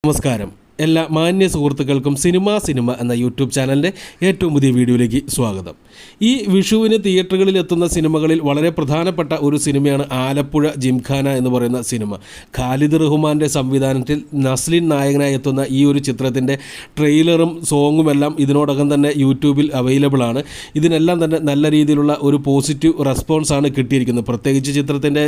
നമസ്കാരം. എല്ലാ മാന്യ സുഹൃത്തുക്കൾക്കും സിനിമ എന്ന യൂട്യൂബ് ചാനലിൻ്റെ ഏറ്റവും പുതിയ വീഡിയോയിലേക്ക് സ്വാഗതം. ഈ വിഷുവിന് തിയേറ്ററുകളിൽ എത്തുന്ന സിനിമകളിൽ വളരെ പ്രധാനപ്പെട്ട ഒരു സിനിമയാണ് ആലപ്പുഴ ജിംഖാന എന്ന് പറയുന്ന സിനിമ. ഖാലിദ് റഹ്മാൻ്റെ സംവിധാനത്തിൽ നസ്ലിൻ നായകനായി എത്തുന്ന ഈ ഒരു ചിത്രത്തിൻ്റെ ട്രെയിലറും സോങ്ങുമെല്ലാം ഇതിനോടകം തന്നെ യൂട്യൂബിൽ അവൈലബിൾ ആണ്. ഇതിനെല്ലാം തന്നെ നല്ല രീതിയിലുള്ള ഒരു പോസിറ്റീവ് റെസ്പോൺസാണ് കിട്ടിയിരിക്കുന്നത്. പ്രത്യേകിച്ച് ചിത്രത്തിൻ്റെ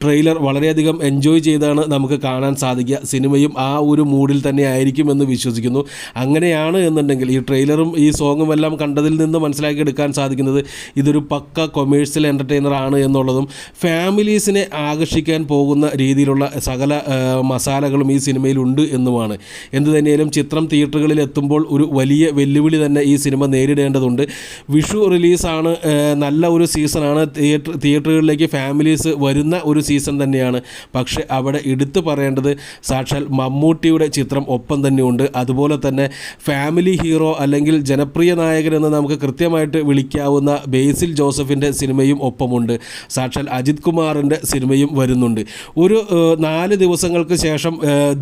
ട്രെയിലർ വളരെയധികം എൻജോയ് ചെയ്താണ് നമുക്ക് കാണാൻ സാധിക്കുക. സിനിമയും ആ ഒരു മൂഡിൽ തന്നെ ആയിരിക്കുമെന്ന് വിശ്വസിക്കുന്നു. അങ്ങനെയാണ് എന്നുണ്ടെങ്കിൽ ഈ ട്രെയിലറും ഈ സോങ്ങും എല്ലാം കണ്ടതിൽ നിന്ന് മനസ്സിലാക്കിയെടുക്കാൻ സാധിക്കുന്നത് ഇതൊരു പക്ക കൊമേഴ്സ്യൽ എൻ്റർടൈനർ ആണ് എന്നുള്ളതും ഫാമിലീസിനെ ആകർഷിക്കാൻ പോകുന്ന രീതിയിലുള്ള സകല മസാലകളും ഈ സിനിമയിലുണ്ട് എന്നുമാണ്. എന്തു തന്നെയാലും ചിത്രം തിയേറ്ററുകളിൽ എത്തുമ്പോൾ ഒരു വലിയ വെല്ലുവിളി തന്നെ ഈ സിനിമ നേരിടേണ്ടതുണ്ട്. വിഷു റിലീസാണ്, നല്ല ഒരു സീസണാണ്, തിയേറ്ററുകളിലേക്ക് ഫാമിലീസ് വരുന്ന ഒരു സീസൺ തന്നെയാണ്. പക്ഷേ അവിടെ എടുത്തു പറയേണ്ടത് സാക്ഷാൽ മമ്മൂട്ടിയുടെ ചിത്രം ഒപ്പം തന്നെയുണ്ട്. അതുപോലെ തന്നെ ഫാമിലി ഹീറോ അല്ലെങ്കിൽ ജനപ്രിയ നായകനെന്ന് നമുക്ക് കൃത്യമായിട്ട് വിളിക്കാവുന്ന ബേസിൽ ജോസഫിൻ്റെ സിനിമയും ഒപ്പമുണ്ട്. സാക്ഷാൽ അജിത് കുമാറിൻ്റെ സിനിമയും വരുന്നുണ്ട്. ഒരു 4 ദിവസങ്ങൾക്ക് ശേഷം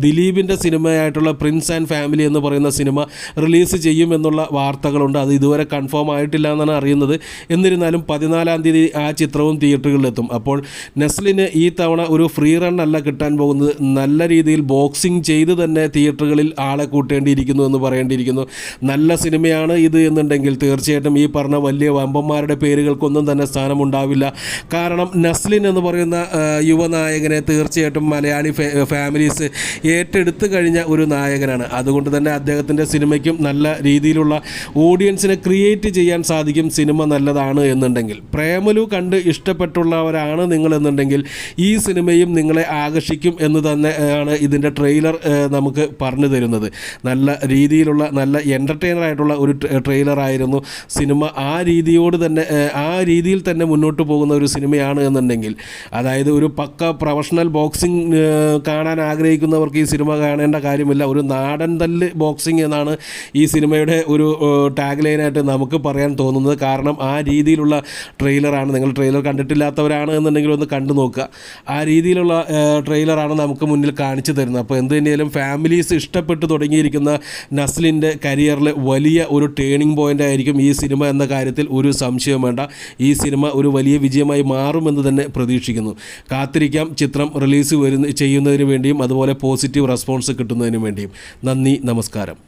ദിലീപിൻ്റെ സിനിമയായിട്ടുള്ള പ്രിൻസ് ആൻഡ് ഫാമിലി എന്ന് പറയുന്ന സിനിമ റിലീസ് ചെയ്യുമെന്നുള്ള വാർത്തകളുണ്ട്. അത് ഇതുവരെ കൺഫേം ആയിട്ടില്ല എന്നാണ് അറിയുന്നത്. എന്നിരുന്നാലും 14-ാം തീയതി ആ ചിത്രവും തിയേറ്ററുകളിലെത്തും. അപ്പോൾ നസ്ലിന് ഈ തവണ ഒരു ഫ്രീ റൺ അല്ല കിട്ടാൻ പോകുന്നത്. നല്ല രീതിയിൽ ബോക്സിംഗ് ചെയ്ത് തന്നെ തിയേറ്ററുകളിൽ ആളെ കൂട്ടേണ്ടിയിരിക്കുന്നു എന്ന് പറയേണ്ടിയിരിക്കുന്നു. നല്ല സിനിമയാണ് ഇത് എന്നുണ്ടെങ്കിൽ തീർച്ചയായിട്ടും ഈ പറഞ്ഞ വലിയ വമ്പന്മാരുടെ പേരുകൾക്കൊന്നും തന്നെ സ്ഥാനമുണ്ടാവില്ല. കാരണം നസ്ലിൻ എന്ന് പറയുന്ന യുവനായകനെ തീർച്ചയായിട്ടും മലയാളി ഫാമിലീസ് ഏറ്റെടുത്ത് കഴിഞ്ഞ ഒരു നായകനാണ്. അതുകൊണ്ട് തന്നെ അദ്ദേഹത്തിൻ്റെ സിനിമയ്ക്കും നല്ല രീതിയിലുള്ള ഓഡിയൻസിനെ ക്രിയേറ്റ് ചെയ്യാൻ സാധിക്കും. സിനിമ നല്ലതാണ് എന്നുണ്ടെങ്കിൽ, പ്രേമലു കണ്ട് ഇഷ്ടപ്പെട്ടുള്ളവരാണ് നിങ്ങളെന്നുണ്ടെങ്കിൽ ഈ സിനിമയും നിങ്ങളെ ആകർഷിക്കും എന്ന് തന്നെയാണ് ഇതിൻ്റെ ട്രെയിലർ നമുക്ക് പറഞ്ഞു തരുന്നത്. നല്ല രീതിയിലുള്ള നല്ല എൻ്റർടൈനറായിട്ടുള്ള ഒരു ട്രെയിലറായിരുന്നു. സിനിമ ആ രീതിയിൽ തന്നെ മുന്നോട്ട് പോകുന്ന ഒരു സിനിമയാണ് എന്നുണ്ടെങ്കിൽ, അതായത് ഒരു പക്ക പ്രൊഫഷണൽ ബോക്സിംഗ് കാണാൻ ആഗ്രഹിക്കുന്നവർക്ക് ഈ സിനിമ കാണേണ്ട കാര്യമില്ല. ഒരു നാടൻ തല്ല് ബോക്സിംഗ് എന്നാണ് ഈ സിനിമയുടെ ഒരു ടാഗ് ലൈനായിട്ട് നമുക്ക് പറയാൻ തോന്നുന്നത്. കാരണം ആ രീതിയിലുള്ള ട്രെയിലറാണ്. നിങ്ങൾ ട്രെയിലർ കണ്ടിട്ടില്ലാത്തവരാണ് എന്നുണ്ടെങ്കിൽ ഒന്ന് കണ്ടു നോക്കുക. ആ രീതിയിലുള്ള ട്രെയിലറാണ് നമുക്ക് മുന്നിൽ കാണിച്ചു തരുന്നത്. അപ്പോൾ എന്ത് തന്നെയാലും ഫാമിലീസ് ഇഷ്ടപ്പെട്ടു തുടങ്ങിയിരിക്കുന്ന നസ്ലിൻ്റെ കരിയറിൽ വലിയ ഒരു ടേണിംഗ് പോയിൻ്റ് ആയിരിക്കും ഈ സിനിമ എന്ന കാര്യത്തിൽ ഒരു സംശയം വേണ്ട. ഈ സിനിമ ഒരു വലിയ വിജയമായി മാറുമെന്ന് തന്നെ പ്രതീക്ഷിക്കുന്നു. കാത്തിരിക്കാം ചിത്രം റിലീസ് ചെയ്യുന്നതിന് വേണ്ടിയും അതുപോലെ പോസിറ്റീവ് റെസ്പോൺസ് കിട്ടുന്നതിന് വേണ്ടിയും. നന്ദി, നമസ്കാരം.